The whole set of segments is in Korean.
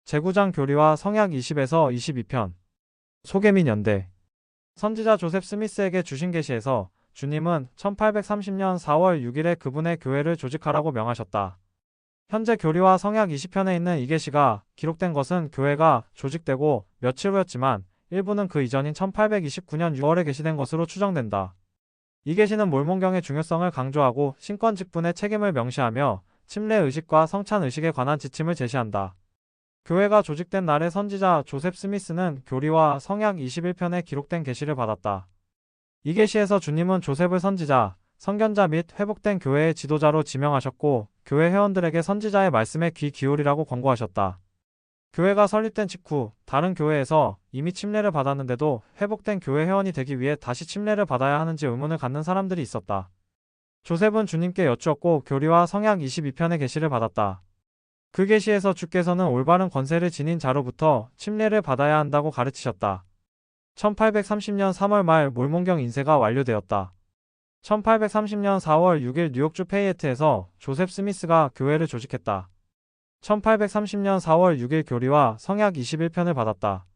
제구장 교리와 성약 20에서 22편. 소개 및 연대. 선지자 조셉 스미스에게 주신 계시에서 주님은 1830년 4월 6일에 그분의 교회를 조직하라고 명하셨다. 현재 교리와 성약 20편에 있는 이 계시가 기록된 것은 교회가 조직되고 며칠 후였지만 일부는 그 이전인 1829년 6월에 게시된 것으로 추정된다. 이 계시는 몰몬경의 중요성을 강조하고 신권 직분의 책임을 명시하며 침례 의식과 성찬 의식에 관한 지침을 제시한다. 교회가 조직된 날의 선지자 조셉 스미스는 교리와 성약 21편에 기록된 계시를 받았다. 이 계시에서 주님은 조셉을 선지자, 선견자 및 회복된 교회의 지도자로 지명하셨고 교회 회원들에게 선지자의 말씀에 귀 기울이라고 권고하셨다. 교회가 설립된 직후 다른 교회에서 이미 침례를 받았는데도 회복된 교회 회원이 되기 위해 다시 침례를 받아야 하는지 의문을 갖는 사람들이 있었다. 조셉은 주님께 여쭈었고 교리와 성약 22편의 계시를 받았다. 그 계시에서 주께서는 올바른 권세를 지닌 자로부터 침례를 받아야 한다고 가르치셨다. 1830년 3월 말 몰몬경 인쇄가 완료되었다. 1830년 4월 6일 뉴욕주 페이에트에서 조셉 스미스가 교회를 조직했다. 1830년 4월 6일 교리와 성약 21편을 받았다.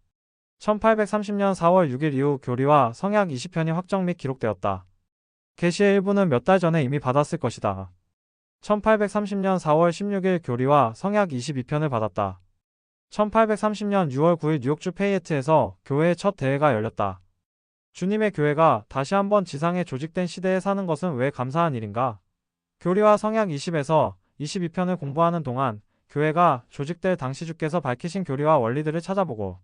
1830년 4월 6일 이후 교리와 성약 20편이 확정 및 기록되었다. 계시의 일부는 몇 달 전에 이미 받았을 것이다. 1830년 4월 16일 교리와 성약 22편을 받았다. 1830년 6월 9일 뉴욕주 페이에트에서 교회의 첫 대회가 열렸다. 주님의 교회가 다시 한번 지상에 조직된 시대에 사는 것은 왜 감사한 일인가? 교리와 성약 20에서 22편을 공부하는 동안 교회가 조직될 당시 주께서 밝히신 교리와 원리들을 찾아보고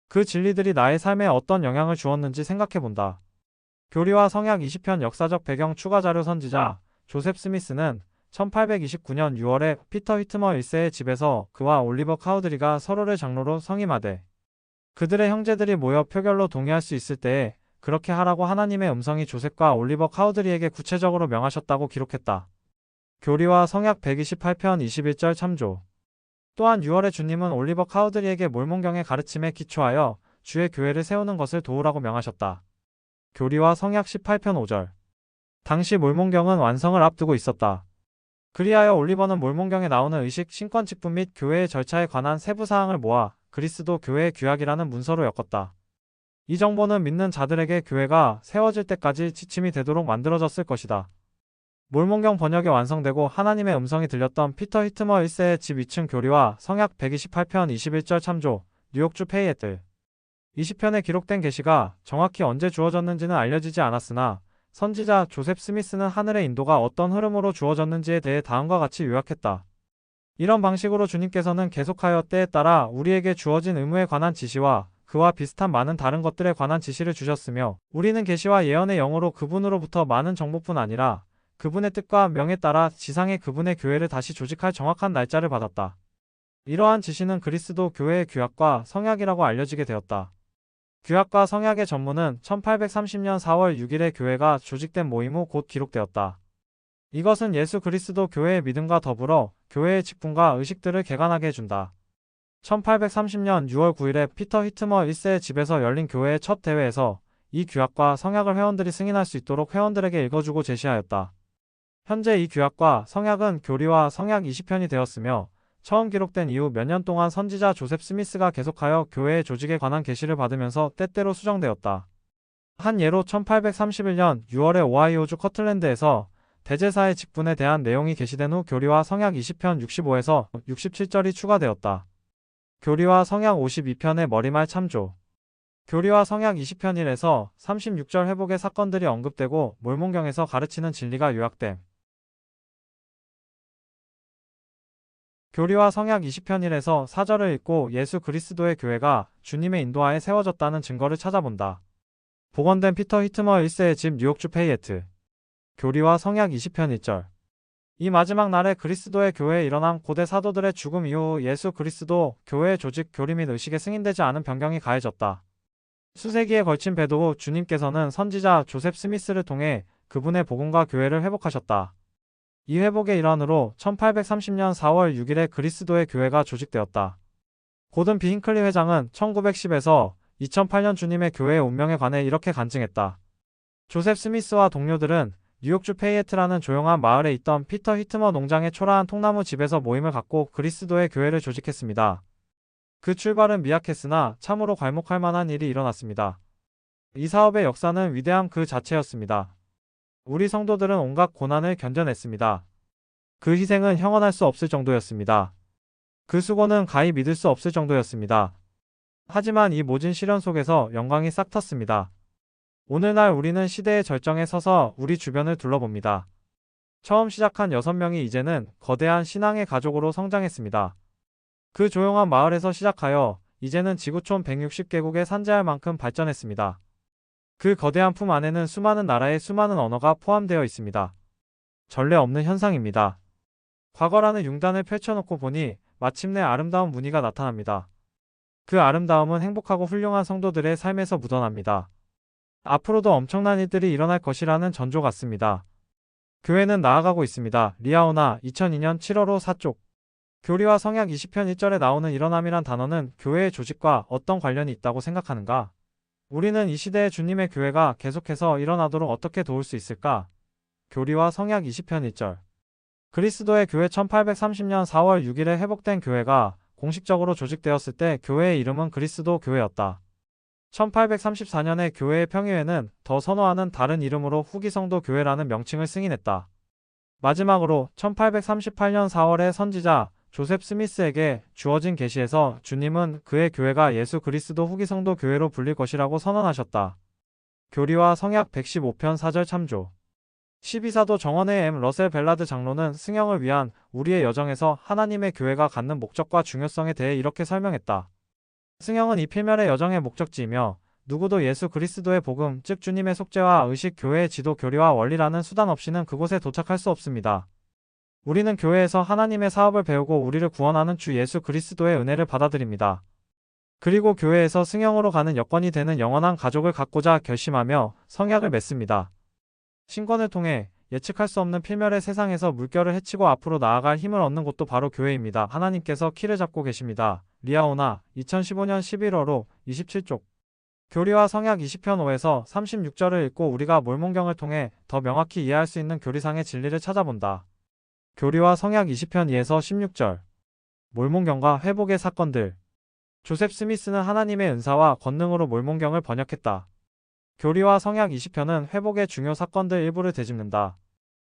그 진리들이 나의 삶에 어떤 영향을 주었는지 생각해본다. 교리와 성약 20편 역사적 배경 추가 자료 선지자 조셉 스미스는 1829년 6월에 피터 휘트머 1세의 집에서 그와 올리버 카우드리가 서로를 장로로 성임하되 그들의 형제들이 모여 표결로 동의할 수 있을 때에 그렇게 하라고 하나님의 음성이 조셉과 올리버 카우드리에게 구체적으로 명하셨다고 기록했다. 교리와 성약 128편 21절 참조. 또한 6월에 주님은 올리버 카우드리에게 몰몬경의 가르침에 기초하여 주의 교회를 세우는 것을 도우라고 명하셨다. 교리와 성약 18편 5절. 당시 몰몬경은 완성을 앞두고 있었다. 그리하여 올리버는 몰몬경에 나오는 의식, 신권 직분 및 교회의 절차에 관한 세부 사항을 모아 그리스도 교회의 규약이라는 문서로 엮었다. 이 정보는 믿는 자들에게 교회가 세워질 때까지 지침이 되도록 만들어졌을 것이다. 몰몬경 번역이 완성되고 하나님의 음성이 들렸던 피터 히트머 1세의 집 2층 교리와 성약 128편 21절 참조, 뉴욕주 페이에트. 20편에 기록된 계시가 정확히 언제 주어졌는지는 알려지지 않았으나 선지자 조셉 스미스는 하늘의 인도가 어떤 흐름으로 주어졌는지에 대해 다음과 같이 요약했다. 이런 방식으로 주님께서는 계속하여 때에 따라 우리에게 주어진 의무에 관한 지시와 그와 비슷한 많은 다른 것들에 관한 지시를 주셨으며 우리는 계시와 예언의 영으로 그분으로부터 많은 정보뿐 아니라 그분의 뜻과 명에 따라 지상에 그분의 교회를 다시 조직할 정확한 날짜를 받았다. 이러한 지시는 그리스도 교회의 규약과 성약이라고 알려지게 되었다. 규약과 성약의 전문은 1830년 4월 6일에 교회가 조직된 모임 후 곧 기록되었다. 이것은 예수 그리스도 교회의 믿음과 더불어 교회의 직분과 의식들을 개관하게 해준다. 1830년 6월 9일에 피터 히트머 1세의 집에서 열린 교회의 첫 대회에서 이 규약과 성약을 회원들이 승인할 수 있도록 회원들에게 읽어주고 제시하였다. 현재 이 규약과 성약은 교리와 성약 20편이 되었으며 처음 기록된 이후 몇 년 동안 선지자 조셉 스미스가 계속하여 교회의 조직에 관한 계시를 받으면서 때때로 수정되었다. 한 예로 1831년 6월에 오하이오주 커틀랜드에서 대제사의 직분에 대한 내용이 게시된 후 교리와 성약 20편 65에서 67절이 추가되었다. 교리와 성약 52편의 머리말 참조. 교리와 성약 20편 1에서 36절 회복의 사건들이 언급되고 몰몬경에서 가르치는 진리가 요약됨. 교리와 성약 20편 1에서 4절을 읽고 예수 그리스도의 교회가 주님의 인도하에 세워졌다는 증거를 찾아본다. 복원된 피터 히트머 1세의 집 뉴욕주 페이에트. 교리와 성약 20편 1절. 이 마지막 날에 그리스도의 교회에 일어난 고대 사도들의 죽음 이후 예수 그리스도 교회의 조직, 교리 및 의식에 승인되지 않은 변경이 가해졌다. 수세기에 걸친 배도 후 주님께서는 선지자 조셉 스미스를 통해 그분의 복음과 교회를 회복하셨다. 이 회복의 일환으로 1830년 4월 6일에 그리스도의 교회가 조직되었다. 고든 비 힌클리 회장은 1910에서 2008년 주님의 교회의 운명에 관해 이렇게 간증했다. 조셉 스미스와 동료들은 뉴욕주 페이에트라는 조용한 마을에 있던 피터 히트머 농장의 초라한 통나무 집에서 모임을 갖고 그리스도의 교회를 조직했습니다. 그 출발은 미약했으나 참으로 괄목할 만한 일이 일어났습니다. 이 사업의 역사는 위대함 그 자체였습니다. 우리 성도들은 온갖 고난을 견뎌냈습니다. 그 희생은 형언할 수 없을 정도였습니다. 그 수고는 가히 믿을 수 없을 정도였습니다. 하지만 이 모진 시련 속에서 영광이 싹 텄습니다. 오늘날 우리는 시대의 절정에 서서 우리 주변을 둘러봅니다. 처음 시작한 6명이 이제는 거대한 신앙의 가족으로 성장했습니다. 그 조용한 마을에서 시작하여 이제는 지구촌 160개국에 산재할 만큼 발전했습니다. 그 거대한 품 안에는 수많은 나라의 수많은 언어가 포함되어 있습니다. 전례 없는 현상입니다. 과거라는 융단을 펼쳐놓고 보니 마침내 아름다운 무늬가 나타납니다. 그 아름다움은 행복하고 훌륭한 성도들의 삶에서 묻어납니다. 앞으로도 엄청난 일들이 일어날 것이라는 전조 같습니다. 교회는 나아가고 있습니다. 리아오나 2002년 7월호 4쪽. 교리와 성약 20편 1절에 나오는 일어남이란 단어는 교회의 조직과 어떤 관련이 있다고 생각하는가? 우리는 이 시대의 주님의 교회가 계속해서 일어나도록 어떻게 도울 수 있을까? 교리와 성약 20편 1절. 그리스도의 교회 1830년 4월 6일에 회복된 교회가 공식적으로 조직되었을 때 교회의 이름은 그리스도 교회였다. 1834년에 교회의 평의회는 더 선호하는 다른 이름으로 후기성도 교회라는 명칭을 승인했다. 마지막으로 1838년 4월에 선지자 조셉 스미스에게 주어진 계시에서 주님은 그의 교회가 예수 그리스도 후기성도 교회로 불릴 것이라고 선언하셨다. 교리와 성약 115편 4절 참조. 12사도 정원의 러셀 벨라드 장로는 승영을 위한 우리의 여정에서 하나님의 교회가 갖는 목적과 중요성에 대해 이렇게 설명했다. 승영은 이 필멸의 여정의 목적지이며 누구도 예수 그리스도의 복음, 즉 주님의 속죄와 의식, 교회의 지도, 교리와 원리라는 수단 없이는 그곳에 도착할 수 없습니다. 우리는 교회에서 하나님의 사업을 배우고 우리를 구원하는 주 예수 그리스도의 은혜를 받아들입니다. 그리고 교회에서 승영으로 가는 여건이 되는 영원한 가족을 갖고자 결심하며 성약을 맺습니다. 신권을 통해 예측할 수 없는 필멸의 세상에서 물결을 헤치고 앞으로 나아갈 힘을 얻는 곳도 바로 교회입니다. 하나님께서 키를 잡고 계십니다. 리아오나 2015년 11월호 27쪽. 교리와 성약 20편 5에서 36절을 읽고 우리가 몰몬경을 통해 더 명확히 이해할 수 있는 교리상의 진리를 찾아본다. 교리와 성약 20편 2에서 16절. 몰몬경과 회복의 사건들. 조셉 스미스는 하나님의 은사와 권능으로 몰몬경을 번역했다. 교리와 성약 20편은 회복의 중요 사건들 일부를 되짚는다.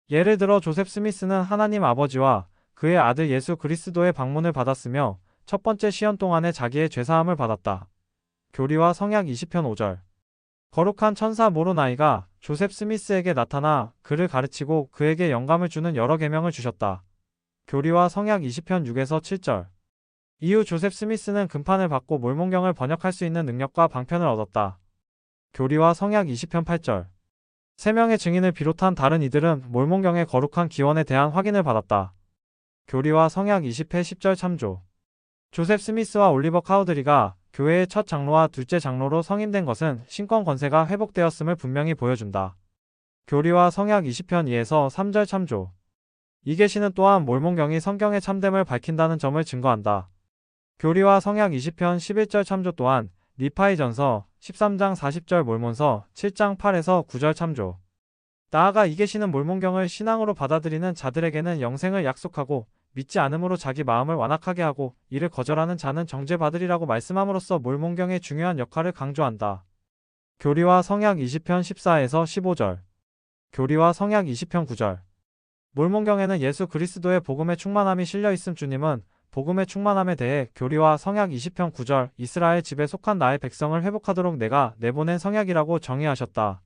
예를 들어 조셉 스미스는 하나님 아버지와 그의 아들 예수 그리스도의 방문을 받았으며 첫 번째 시연 동안에 자기의 죄사함을 받았다. 교리와 성약 20편 5절. 거룩한 천사 모로나이가 조셉 스미스에게 나타나 그를 가르치고 그에게 영감을 주는 여러 계명을 주셨다. 교리와 성약 20편 6에서 7절. 이후 조셉 스미스는 금판을 받고 몰몬경을 번역할 수 있는 능력과 방편을 얻었다. 교리와 성약 20편 8절. 3명의 증인을 비롯한 다른 이들은 몰몬경의 거룩한 기원에 대한 확인을 받았다. 교리와 성약 20회 10절 참조. 조셉 스미스와 올리버 카우드리가 교회의 첫 장로와 둘째 장로로 성임된 것은 신권 권세가 회복되었음을 분명히 보여준다. 교리와 성약 20편 2에서 3절 참조. 이 계시는 또한 몰몬경이 성경의 참됨을 밝힌다는 점을 증거한다. 교리와 성약 20편 11절 참조 또한 니파이전서 13장 40절 몰몬서 7장 8에서 9절 참조. 나아가 이 계시는 몰몬경을 신앙으로 받아들이는 자들에게는 영생을 약속하고 믿지 않음으로 자기 마음을 완악하게 하고 이를 거절하는 자는 정죄받으리라고 말씀함으로써 몰몬경의 중요한 역할을 강조한다. 교리와 성약 20편 14에서 15절. 교리와 성약 20편 9절. 몰몬경에는 예수 그리스도의 복음의 충만함이 실려있음. 주님은 복음의 충만함에 대해 교리와 성약 20편 9절 이스라엘 집에 속한 나의 백성을 회복하도록 내가 내보낸 성약이라고 정의하셨다.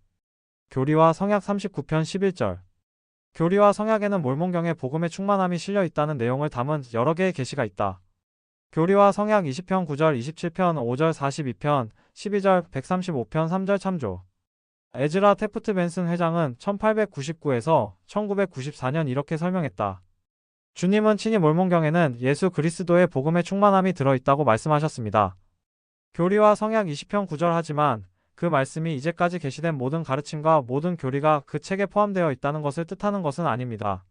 교리와 성약 39편 11절. 교리와 성약에는 몰몬경의 복음의 충만함이 실려있다는 내용을 담은 여러 개의 계시가 있다. 교리와 성약 20편 9절 27편 5절 42편 12절 135편 3절 참조. 에즈라 테프트 벤슨 회장은 1899에서 1994년 이렇게 설명했다. 주님은 친히 몰몬경에는 예수 그리스도의 복음의 충만함이 들어있다고 말씀하셨습니다. 교리와 성약 20편 9절. 하지만 그 말씀이 이제까지 계시된 모든 가르침과 모든 교리가 그 책에 포함되어 있다는 것을 뜻하는 것은 아닙니다.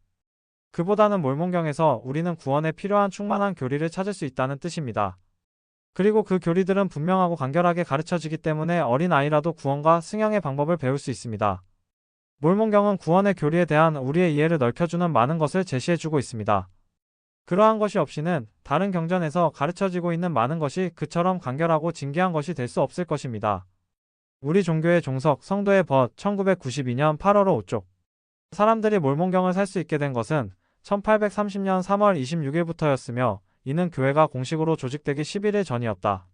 그보다는 몰몬경에서 우리는 구원에 필요한 충만한 교리를 찾을 수 있다는 뜻입니다. 그리고 그 교리들은 분명하고 간결하게 가르쳐지기 때문에 어린 아이라도 구원과 승영의 방법을 배울 수 있습니다. 몰몬경은 구원의 교리에 대한 우리의 이해를 넓혀주는 많은 것을 제시해주고 있습니다. 그러한 것이 없이는 다른 경전에서 가르쳐지고 있는 많은 것이 그처럼 간결하고 진귀한 것이 될 수 없을 것입니다. 우리 종교의 종석 성도의 벗 1992년 8월 5쪽. 사람들이 몰몬경을 살 수 있게 된 것은 1830년 3월 26일부터였으며 이는 교회가 공식으로 조직되기 11일 전이었다.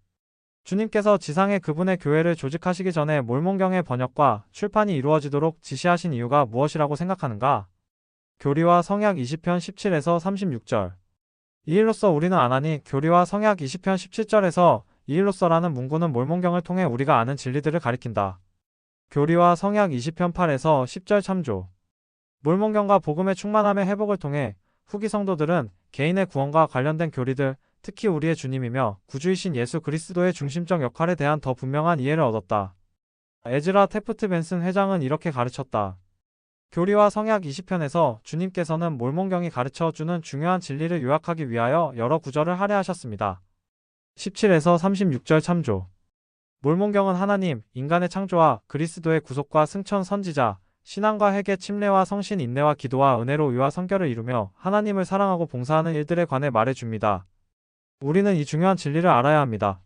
주님께서 지상에 그분의 교회를 조직하시기 전에 몰몬경의 번역과 출판이 이루어지도록 지시하신 이유가 무엇이라고 생각하는가? 교리와 성약 20편 17에서 36절. 이 일로써 우리는 아나니 교리와 성약 20편 17절에서 이 일로써라는 문구는 몰몬경을 통해 우리가 아는 진리들을 가리킨다. 교리와 성약 20편 8에서 10절 참조. 몰몬경과 복음의 충만함의 회복을 통해 후기 성도들은 개인의 구원과 관련된 교리들, 특히 우리의 주님이며 구주이신 예수 그리스도의 중심적 역할에 대한 더 분명한 이해를 얻었다. 에즈라 테프트 벤슨 회장은 이렇게 가르쳤다. 교리와 성약 20편에서 주님께서는 몰몬경이 가르쳐주는 중요한 진리를 요약하기 위하여 여러 구절을 할애하셨습니다. 17에서 36절 참조. 몰몬경은 하나님, 인간의 창조와 그리스도의 구속과 승천 선지자, 신앙과 회개 침례와 성신 인내와 기도와 은혜로 의와 성결을 이루며 하나님을 사랑하고 봉사하는 일들에 관해 말해줍니다. 우리는 이 중요한 진리를 알아야 합니다.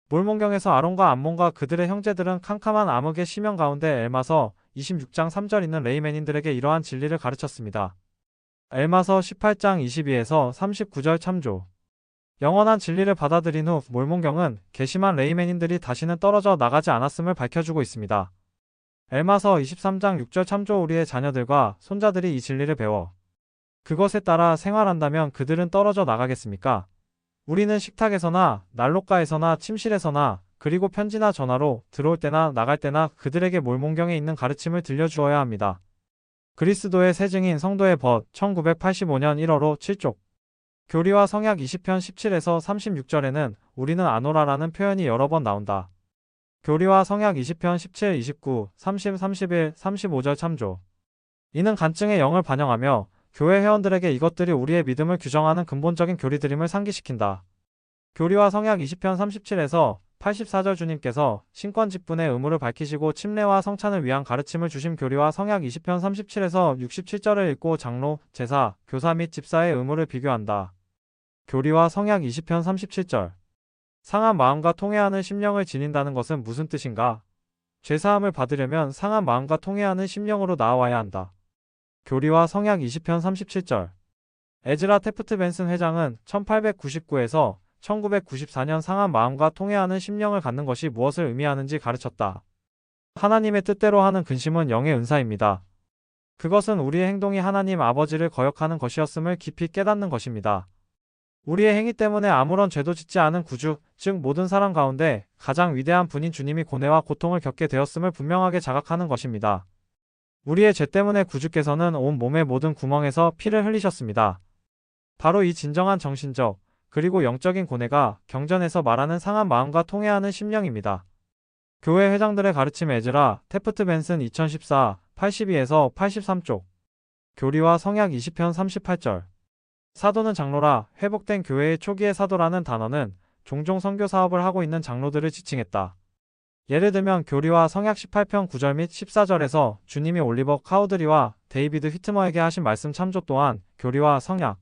몰몬경에서 아론과 암몬과 그들의 형제들은 캄캄한 암흑의 심연 가운데 엘마서 26장 3절 있는 레이맨인들에게 이러한 진리를 가르쳤습니다. 엘마서 18장 22에서 39절 참조. 영원한 진리를 받아들인 후 몰몬경은 괘씸한 레이맨인들이 다시는 떨어져 나가지 않았음을 밝혀주고 있습니다. 엘마서 23장 6절 참조. 우리의 자녀들과 손자들이 이 진리를 배워 그것에 따라 생활한다면 그들은 떨어져 나가겠습니까? 우리는 식탁에서나 난로가에서나 침실에서나 그리고 편지나 전화로 들어올 때나 나갈 때나 그들에게 몰몬경에 있는 가르침을 들려주어야 합니다. 그리스도의 새 증인 성도의 벗 1985년 1월 7쪽. 교리와 성약 20편 17에서 36절에는 우리는 아노라라는 표현이 여러 번 나온다. 교리와 성약 20편 17, 29, 30, 31, 35절 참조. 이는 간증의 영을 반영하며 교회 회원들에게 이것들이 우리의 믿음을 규정하는 근본적인 교리들임을 상기시킨다. 교리와 성약 20편 37에서 84절. 주님께서 신권 직분의 의무를 밝히시고 침례와 성찬을 위한 가르침을 주심. 교리와 성약 20편 37에서 67절을 읽고 장로, 제사, 교사 및 집사의 의무를 비교한다. 교리와 성약 20편 37절. 상한 마음과 통회하는 심령을 지닌다는 것은 무슨 뜻인가? 죄사함을 받으려면 상한 마음과 통회하는 심령으로 나아와야 한다. 교리와 성약 20편 37절. 에즈라 테프트 벤슨 회장은 1899에서 1994년 상한 마음과 통회하는 심령을 갖는 것이 무엇을 의미하는지 가르쳤다. 하나님의 뜻대로 하는 근심은 영의 은사입니다. 그것은 우리의 행동이 하나님 아버지를 거역하는 것이었음을 깊이 깨닫는 것입니다. 우리의 행위 때문에 아무런 죄도 짓지 않은 구주, 즉 모든 사람 가운데 가장 위대한 분인 주님이 고뇌와 고통을 겪게 되었음을 분명하게 자각하는 것입니다. 우리의 죄 때문에 구주께서는 온 몸의 모든 구멍에서 피를 흘리셨습니다. 바로 이 진정한 정신적, 그리고 영적인 고뇌가 경전에서 말하는 상한 마음과 통회하는 심령입니다. 교회 회장들의 가르침. 에즈라 테프트 벤슨 2014, 82에서 83쪽. 교리와 성약 20편 38절. 사도는 장로라. 회복된 교회의 초기의 사도라는 단어는 종종 선교 사업을 하고 있는 장로들을 지칭했다. 예를 들면 교리와 성약 18편 9절 및 14절에서 주님이 올리버 카우드리와 데이비드 휘트머에게 하신 말씀 참조. 또한 교리와 성약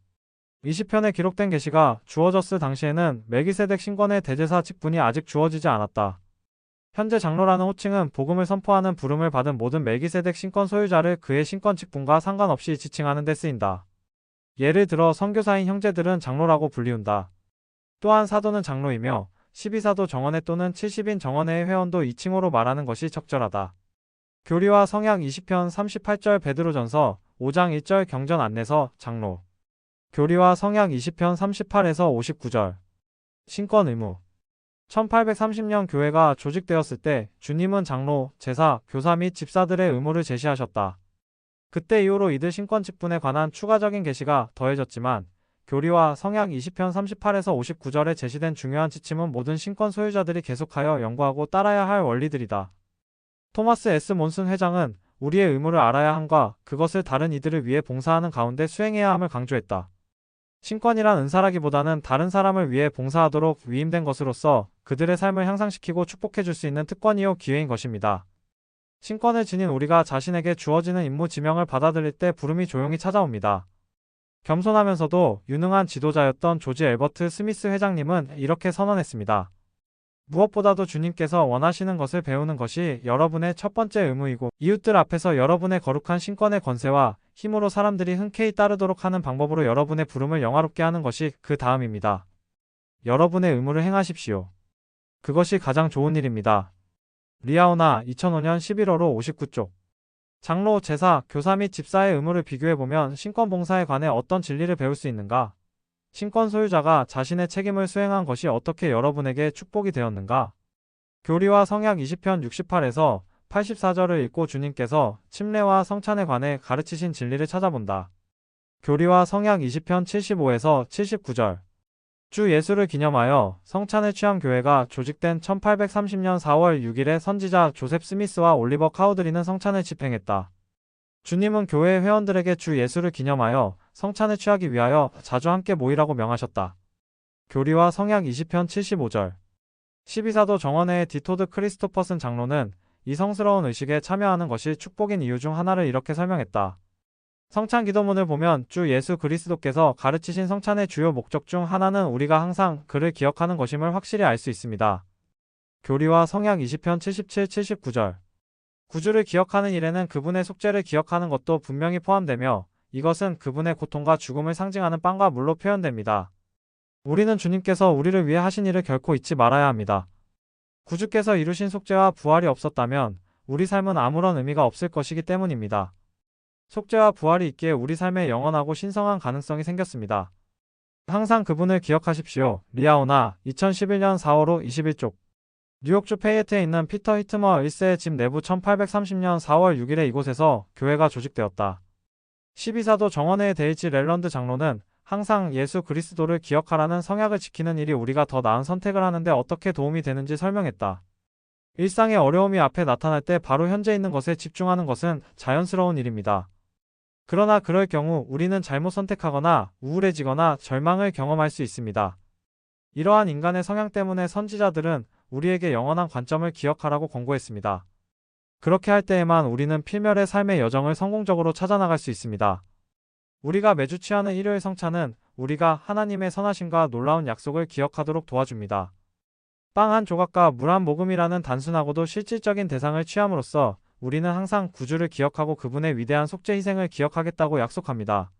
20편에 기록된 계시가 주어졌을 당시에는 멜기세덱 신권의 대제사 직분이 아직 주어지지 않았다. 현재 장로라는 호칭은 복음을 선포하는 부름을 받은 모든 멜기세덱 신권 소유자를 그의 신권 직분과 상관없이 지칭하는 데 쓰인다. 예를 들어 선교사인 형제들은 장로라고 불리운다. 또한 사도는 장로이며 12사도 정원회 또는 70인 정원회의 회원도 이 칭호로 말하는 것이 적절하다. 교리와 성약 20편 38절. 베드로전서 5장 1절 경전 안내서 장로. 교리와 성약 20편 38에서 59절. 신권 의무. 1830년 교회가 조직되었을 때 주님은 장로, 제사, 교사 및 집사들의 의무를 제시하셨다. 그때 이후로 이들 신권 직분에 관한 추가적인 계시가 더해졌지만 교리와 성약 20편 38에서 59절에 제시된 중요한 지침은 모든 신권 소유자들이 계속하여 연구하고 따라야 할 원리들이다. 토마스 S. 몬슨 회장은 우리의 의무를 알아야 함과 그것을 다른 이들을 위해 봉사하는 가운데 수행해야 함을 강조했다. 신권이란 은사라기보다는 다른 사람을 위해 봉사하도록 위임된 것으로서 그들의 삶을 향상시키고 축복해 줄 수 있는 특권이요 기회인 것입니다. 신권을 지닌 우리가 자신에게 주어지는 임무 지명을 받아들일 때 부름이 조용히 찾아옵니다. 겸손하면서도 유능한 지도자였던 조지 앨버트 스미스 회장님은 이렇게 선언했습니다. 무엇보다도 주님께서 원하시는 것을 배우는 것이 여러분의 첫 번째 의무이고, 이웃들 앞에서 여러분의 거룩한 신권의 권세와 힘으로 사람들이 흔쾌히 따르도록 하는 방법으로 여러분의 부름을 영화롭게 하는 것이 그 다음입니다. 여러분의 의무를 행하십시오. 그것이 가장 좋은 일입니다. 리아오나 2005년 11월호 59쪽. 장로, 제사, 교사 및 집사의 의무를 비교해보면 신권 봉사에 관해 어떤 진리를 배울 수 있는가? 신권 소유자가 자신의 책임을 수행한 것이 어떻게 여러분에게 축복이 되었는가? 교리와 성약 20편 68에서 84절을 읽고 주님께서 침례와 성찬에 관해 가르치신 진리를 찾아본다. 교리와 성약 20편 75에서 79절. 주 예수를 기념하여 성찬을 취한 교회가 조직된 1830년 4월 6일에 선지자 조셉 스미스와 올리버 카우드리는 성찬을 집행했다. 주님은 교회 회원들에게 주 예수를 기념하여 성찬을 취하기 위하여 자주 함께 모이라고 명하셨다. 교리와 성약 20편 75절. 12사도 정원회의 디토드 크리스토퍼슨 장로는 이 성스러운 의식에 참여하는 것이 축복인 이유 중 하나를 이렇게 설명했다. 성찬 기도문을 보면 주 예수 그리스도께서 가르치신 성찬의 주요 목적 중 하나는 우리가 항상 그를 기억하는 것임을 확실히 알 수 있습니다. 교리와 성약 20편 77, 79절. 구주를 기억하는 일에는 그분의 속죄를 기억하는 것도 분명히 포함되며 이것은 그분의 고통과 죽음을 상징하는 빵과 물로 표현됩니다. 우리는 주님께서 우리를 위해 하신 일을 결코 잊지 말아야 합니다. 구주께서 이루신 속죄와 부활이 없었다면 우리 삶은 아무런 의미가 없을 것이기 때문입니다. 속죄와 부활이 있기에 우리 삶에 영원하고 신성한 가능성이 생겼습니다. 항상 그분을 기억하십시오. 리아오나 2011년 4월호 21쪽. 뉴욕주 페이에트에 있는 피터 히트머 1세의 집 내부 1830년 4월 6일에 이곳에서 교회가 조직되었다. 12사도 정원회의 데이지 렐런드 장로는 항상 예수 그리스도를 기억하라는 성약을 지키는 일이 우리가 더 나은 선택을 하는데 어떻게 도움이 되는지 설명했다. 일상의 어려움이 앞에 나타날 때 바로 현재 있는 것에 집중하는 것은 자연스러운 일입니다. 그러나 그럴 경우 우리는 잘못 선택하거나 우울해지거나 절망을 경험할 수 있습니다. 이러한 인간의 성향 때문에 선지자들은 우리에게 영원한 관점을 기억하라고 권고했습니다. 그렇게 할 때에만 우리는 필멸의 삶의 여정을 성공적으로 찾아나갈 수 있습니다. 우리가 매주 취하는 일요일 성찬은 우리가 하나님의 선하심과 놀라운 약속을 기억하도록 도와줍니다. 빵 한 조각과 물 한 모금이라는 단순하고도 실질적인 대상을 취함으로써 우리는 항상 구주를 기억하고 그분의 위대한 속죄 희생을 기억하겠다고 약속합니다.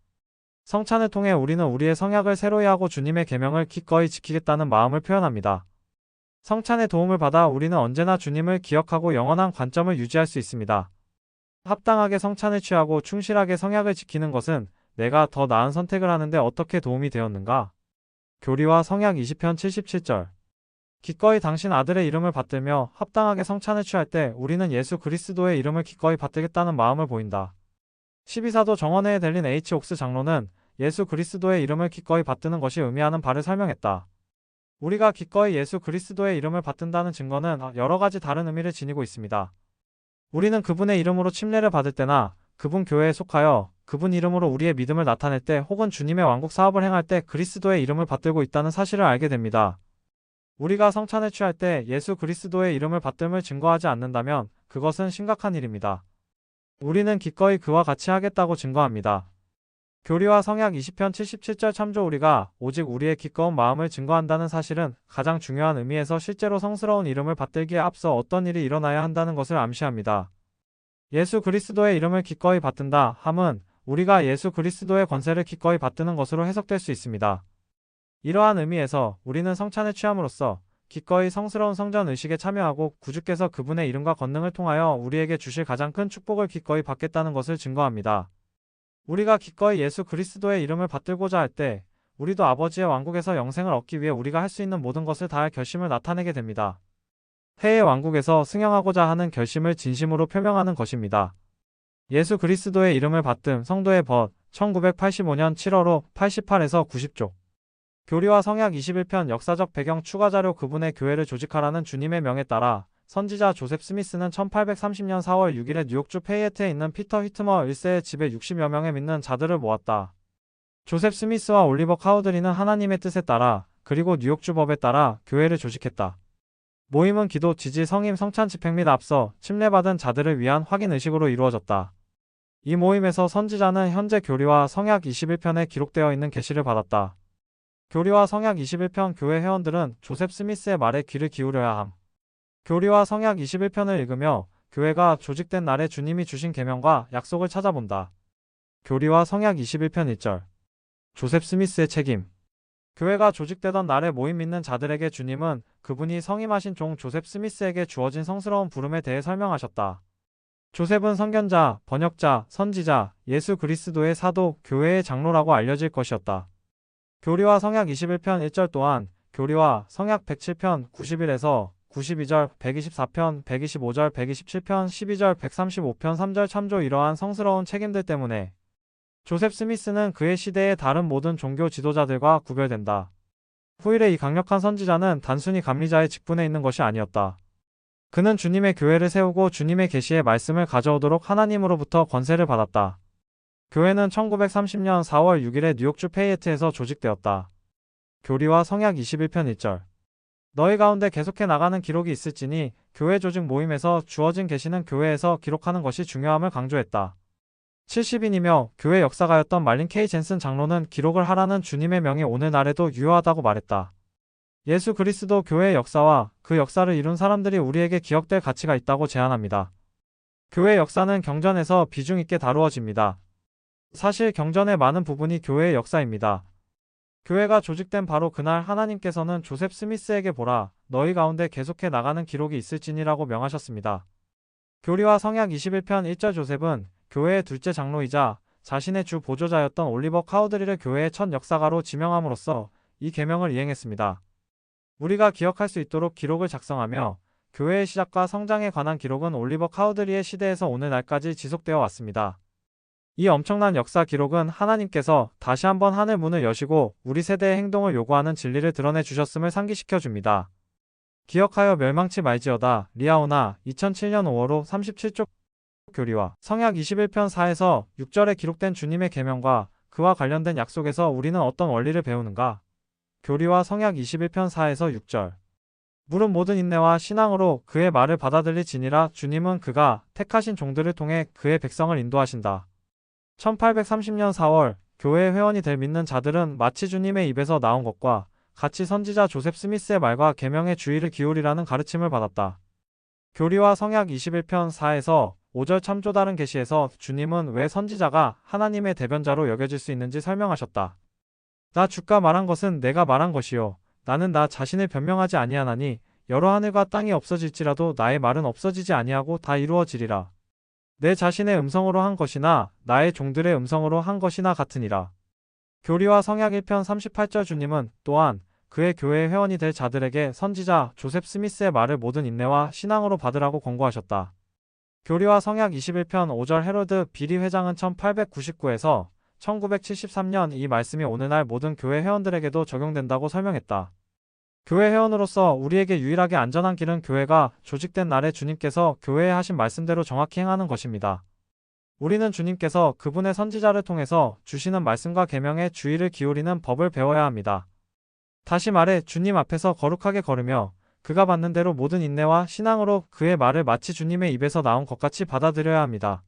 성찬을 통해 우리는 우리의 성약을 새로이 하고 주님의 계명을 기꺼이 지키겠다는 마음을 표현합니다. 성찬의 도움을 받아 우리는 언제나 주님을 기억하고 영원한 관점을 유지할 수 있습니다. 합당하게 성찬을 취하고 충실하게 성약을 지키는 것은 내가 더 나은 선택을 하는데 어떻게 도움이 되었는가? 교리와 성약 20편 77절. 기꺼이 당신 아들의 이름을 받들며 합당하게 성찬을 취할 때 우리는 예수 그리스도의 이름을 기꺼이 받들겠다는 마음을 보인다. 12사도 정원회에 델린 H. 옥스 장로는 예수 그리스도의 이름을 기꺼이 받드는 것이 의미하는 바를 설명했다. 우리가 기꺼이 예수 그리스도의 이름을 받든다는 증거는 여러 가지 다른 의미를 지니고 있습니다. 우리는 그분의 이름으로 침례를 받을 때나 그분 교회에 속하여 그분 이름으로 우리의 믿음을 나타낼 때 혹은 주님의 왕국 사업을 행할 때 그리스도의 이름을 받들고 있다는 사실을 알게 됩니다. 우리가 성찬을 취할 때 예수 그리스도의 이름을 받듦을 증거하지 않는다면 그것은 심각한 일입니다. 우리는 기꺼이 그와 같이 하겠다고 증거합니다. 교리와 성약 20편 77절 참조. 우리가 오직 우리의 기꺼운 마음을 증거한다는 사실은 가장 중요한 의미에서 실제로 성스러운 이름을 받들기에 앞서 어떤 일이 일어나야 한다는 것을 암시합니다. 예수 그리스도의 이름을 기꺼이 받든다 함은 우리가 예수 그리스도의 권세를 기꺼이 받드는 것으로 해석될 수 있습니다. 이러한 의미에서 우리는 성찬을 취함으로써 기꺼이 성스러운 성전 의식에 참여하고 구주께서 그분의 이름과 권능을 통하여 우리에게 주실 가장 큰 축복을 기꺼이 받겠다는 것을 증거합니다. 우리가 기꺼이 예수 그리스도의 이름을 받들고자 할 때 우리도 아버지의 왕국에서 영생을 얻기 위해 우리가 할 수 있는 모든 것을 다할 결심을 나타내게 됩니다. 해의 왕국에서 승영하고자 하는 결심을 진심으로 표명하는 것입니다. 예수 그리스도의 이름을 받듦 성도의 벗 1985년 7월호 88에서 90쪽. 교리와 성약 21편 역사적 배경 추가자료. 그분의 교회를 조직하라는 주님의 명에 따라 선지자 조셉 스미스는 1830년 4월 6일에 뉴욕주 페이에트에 있는 피터 히트머 1세의 집에 60여 명의 믿는 자들을 모았다. 조셉 스미스와 올리버 카우드리는 하나님의 뜻에 따라 그리고 뉴욕주 법에 따라 교회를 조직했다. 모임은 기도, 지지, 성임, 성찬 집행 및 앞서 침례받은 자들을 위한 확인 의식으로 이루어졌다. 이 모임에서 선지자는 현재 교리와 성약 21편에 기록되어 있는 계시를 받았다. 교리와 성약 21편 교회 회원들은 조셉 스미스의 말에 귀를 기울여야 함. 교리와 성약 21편을 읽으며 교회가 조직된 날에 주님이 주신 계명과 약속을 찾아본다. 교리와 성약 21편 1절. 조셉 스미스의 책임. 교회가 조직되던 날에 모임 있는 자들에게 주님은 그분이 성임하신 종 조셉 스미스에게 주어진 성스러운 부름에 대해 설명하셨다. 조셉은 선견자, 번역자, 선지자, 예수 그리스도의 사도, 교회의 장로라고 알려질 것이었다. 교리와 성약 21편 1절 또한 교리와 성약 107편 91에서 92절, 124편, 125절, 127편, 12절, 135편 3절 참조 이러한 성스러운 책임들 때문에 조셉 스미스는 그의 시대의 다른 모든 종교 지도자들과 구별된다. 후일의 이 강력한 선지자는 단순히 감리자의 직분에 있는 것이 아니었다. 그는 주님의 교회를 세우고 주님의 계시의 말씀을 가져오도록 하나님으로부터 권세를 받았다. 교회는 1930년 4월 6일에 뉴욕주 페이에트에서 조직되었다. 교리와 성약 21편 1절. 너희 가운데 계속해 나가는 기록이 있을지니 교회 조직 모임에서 주어진 계시는 교회에서 기록하는 것이 중요함을 강조했다. 70인이며 교회 역사가였던 말린 K 젠슨 장로는 기록을 하라는 주님의 명이 오늘날에도 유효하다고 말했다. 예수 그리스도 교회의 역사와 그 역사를 이룬 사람들이 우리에게 기억될 가치가 있다고 제안합니다. 교회의 역사는 경전에서 비중 있게 다루어집니다. 사실 경전의 많은 부분이 교회의 역사입니다. 교회가 조직된 바로 그날 하나님께서는 조셉 스미스에게 보라, 너희 가운데 계속해 나가는 기록이 있을지니라고 명하셨습니다. 교리와 성약 21편 1절. 조셉은 교회의 둘째 장로이자 자신의 주 보조자였던 올리버 카우드리를 교회의 첫 역사가로 지명함으로써 이 계명을 이행했습니다. 우리가 기억할 수 있도록 기록을 작성하며 교회의 시작과 성장에 관한 기록은 올리버 카우드리의 시대에서 오늘날까지 지속되어 왔습니다. 이 엄청난 역사 기록은 하나님께서 다시 한번 하늘 문을 여시고 우리 세대의 행동을 요구하는 진리를 드러내 주셨음을 상기시켜 줍니다. 기억하여 멸망치 말지어다. 리아오나 2007년 5월호 37쪽. 교리와 성약 21편 4에서 6절에 기록된 주님의 계명과 그와 관련된 약속에서 우리는 어떤 원리를 배우는가? 교리와 성약 21편 4에서 6절. 물은 모든 인내와 신앙으로 그의 말을 받아들일지니라. 주님은 그가 택하신 종들을 통해 그의 백성을 인도하신다. 1830년 4월 교회 회원이 될 믿는 자들은 마치 주님의 입에서 나온 것과 같이 선지자 조셉 스미스의 말과 계명에 주의를 기울이라는 가르침을 받았다. 교리와 성약 21편 4에서 5절 참조. 다른 계시에서 주님은 왜 선지자가 하나님의 대변자로 여겨질 수 있는지 설명하셨다. 나 주가 말한 것은 내가 말한 것이요 나는 나 자신을 변명하지 아니하나니 여러 하늘과 땅이 없어질지라도 나의 말은 없어지지 아니하고 다 이루어지리라. 내 자신의 음성으로 한 것이나 나의 종들의 음성으로 한 것이나 같으니라. 교리와 성약 1편 38절. 주님은 또한 그의 교회 회원이 될 자들에게 선지자 조셉 스미스의 말을 모든 인내와 신앙으로 받으라고 권고하셨다. 교리와 성약 21편 5절. 헤로드 비리 회장은 1899에서 1973년 이 말씀이 오늘날 모든 교회 회원들에게도 적용된다고 설명했다. 교회 회원으로서 우리에게 유일하게 안전한 길은 교회가 조직된 날에 주님께서 교회에 하신 말씀대로 정확히 행하는 것입니다. 우리는 주님께서 그분의 선지자를 통해서 주시는 말씀과 계명에 주의를 기울이는 법을 배워야 합니다. 다시 말해 주님 앞에서 거룩하게 걸으며 그가 받는 대로 모든 인내와 신앙으로 그의 말을 마치 주님의 입에서 나온 것 같이 받아들여야 합니다.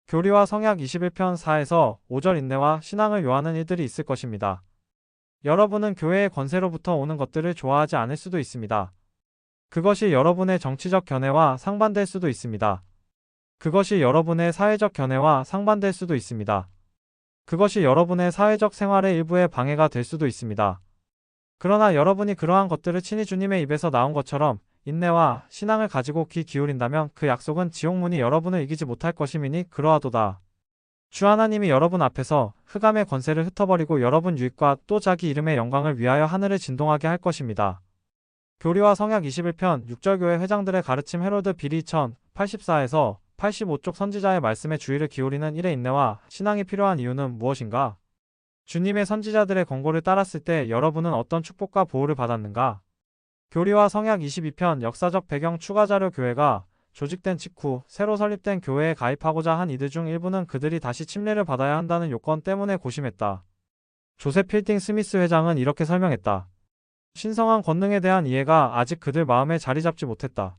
교리와 성약 21편 4에서 5절. 인내와 신앙을 요하는 일들이 있을 것입니다. 여러분은 교회의 권세로부터 오는 것들을 좋아하지 않을 수도 있습니다. 그것이 여러분의 정치적 견해와 상반될 수도 있습니다. 그것이 여러분의 사회적 견해와 상반될 수도 있습니다. 그것이 여러분의 사회적 생활의 일부에 방해가 될 수도 있습니다. 그러나 여러분이 그러한 것들을 친히 주님의 입에서 나온 것처럼 인내와 신앙을 가지고 귀 기울인다면 그 약속은 지옥문이 여러분을 이기지 못할 것임이니 그러하도다. 주 하나님이 여러분 앞에서 흑암의 권세를 흩어버리고 여러분 유익과 또 자기 이름의 영광을 위하여 하늘을 진동하게 할 것입니다. 교리와 성약 21편 6절. 교회 회장들의 가르침. 헤로드 비리 1084에서 85쪽. 선지자의 말씀에 주의를 기울이는 일의 인내와 신앙이 필요한 이유는 무엇인가? 주님의 선지자들의 권고를 따랐을 때 여러분은 어떤 축복과 보호를 받았는가? 교리와 성약 22편 역사적 배경. 추가 자료. 교회가 조직된 직후 새로 설립된 교회에 가입하고자 한 이들 중 일부는 그들이 다시 침례를 받아야 한다는 요건 때문에 고심했다. 조셉 필딩 스미스 회장은 이렇게 설명했다. 신성한 권능에 대한 이해가 아직 그들 마음에 자리 잡지 못했다.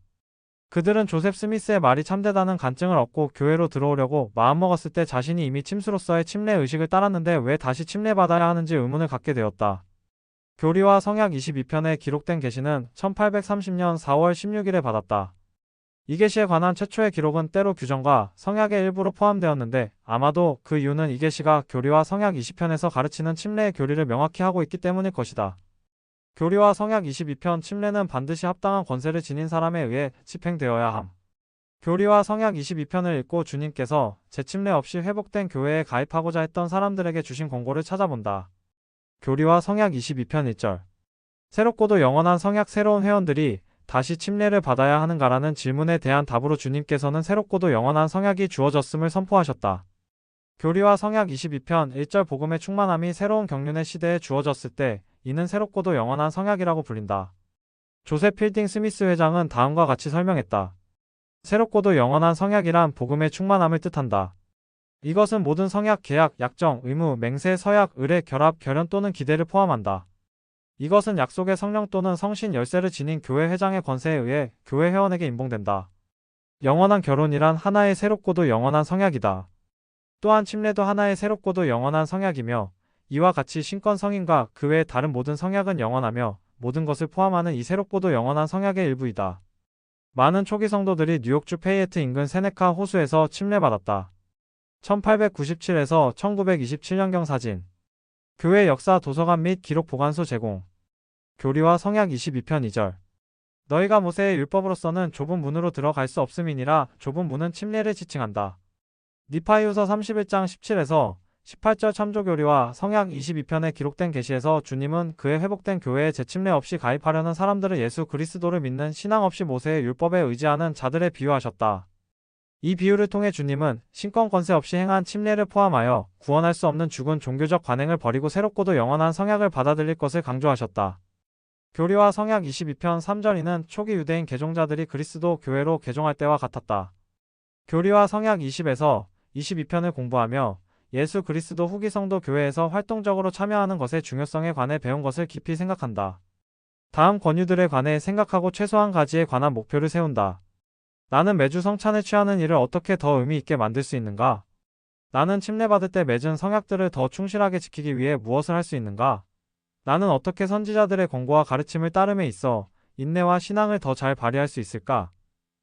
그들은 조셉 스미스의 말이 참되다는 간증을 얻고 교회로 들어오려고 마음먹었을 때 자신이 이미 침수로서의 침례 의식을 따랐는데 왜 다시 침례받아야 하는지 의문을 갖게 되었다. 교리와 성약 22편에 기록된 계시는 1830년 4월 16일에 받았다. 이 계시에 관한 최초의 기록은 때로 규정과 성약의 일부로 포함되었는데 아마도 그 이유는 이 계시가 교리와 성약 20편에서 가르치는 침례의 교리를 명확히 하고 있기 때문일 것이다. 교리와 성약 22편 침례는 반드시 합당한 권세를 지닌 사람에 의해 집행되어야 함. 교리와 성약 22편을 읽고 주님께서 재침례 없이 회복된 교회에 가입하고자 했던 사람들에게 주신 권고를 찾아본다. 교리와 성약 22편 1절. 새롭고도 영원한 성약 새로운 회원들이 다시 침례를 받아야 하는가라는 질문에 대한 답으로 주님께서는 새롭고도 영원한 성약이 주어졌음을 선포하셨다. 교리와 성약 22편 1절 복음의 충만함이 새로운 경륜의 시대에 주어졌을 때 이는 새롭고도 영원한 성약이라고 불린다. 조셉 필딩 스미스 회장은 다음과 같이 설명했다. 새롭고도 영원한 성약이란 복음의 충만함을 뜻한다. 이것은 모든 성약, 계약, 약정, 의무, 맹세, 서약, 의례, 결합, 결연 또는 기대를 포함한다. 이것은 약속의 성령 또는 성신 열쇠를 지닌 교회 회장의 권세에 의해 교회 회원에게 임봉된다. 영원한 결혼이란 하나의 새롭고도 영원한 성약이다. 또한 침례도 하나의 새롭고도 영원한 성약이며 이와 같이 신권 성인과 그 외의 다른 모든 성약은 영원하며 모든 것을 포함하는 이 새롭고도 영원한 성약의 일부이다. 많은 초기 성도들이 뉴욕주 페이에트 인근 세네카 호수에서 침례받았다. 1897에서 1927년경 사진. 교회 역사 도서관 및 기록 보관소 제공. 교리와 성약 22편 2절. 너희가 모세의 율법으로서는 좁은 문으로 들어갈 수 없음이니라. 좁은 문은 침례를 지칭한다. 니파이후서 31장 17에서 18절 참조교리와 성약 22편에 기록된 계시에서 주님은 그의 회복된 교회에 재침례 없이 가입하려는 사람들을 예수 그리스도를 믿는 신앙 없이 모세의 율법에 의지하는 자들에 비유하셨다. 이 비유를 통해 주님은 신권 권세 없이 행한 침례를 포함하여 구원할 수 없는 죽은 종교적 관행을 버리고 새롭고도 영원한 성약을 받아들일 것을 강조하셨다. 교리와 성약 22편 3절 이는 초기 유대인 개종자들이 그리스도 교회로 개종할 때와 같았다. 교리와 성약 20에서 22편을 공부하며 예수 그리스도 후기 성도 교회에서 활동적으로 참여하는 것의 중요성에 관해 배운 것을 깊이 생각한다. 다음 권유들에 관해 생각하고 최소한 가지에 관한 목표를 세운다. 나는 매주 성찬을 취하는 일을 어떻게 더 의미 있게 만들 수 있는가? 나는 침례받을 때 맺은 성약들을 더 충실하게 지키기 위해 무엇을 할 수 있는가? 나는 어떻게 선지자들의 권고와 가르침을 따름에 있어 인내와 신앙을 더 잘 발휘할 수 있을까?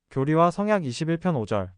교리와 성약 21편 5절.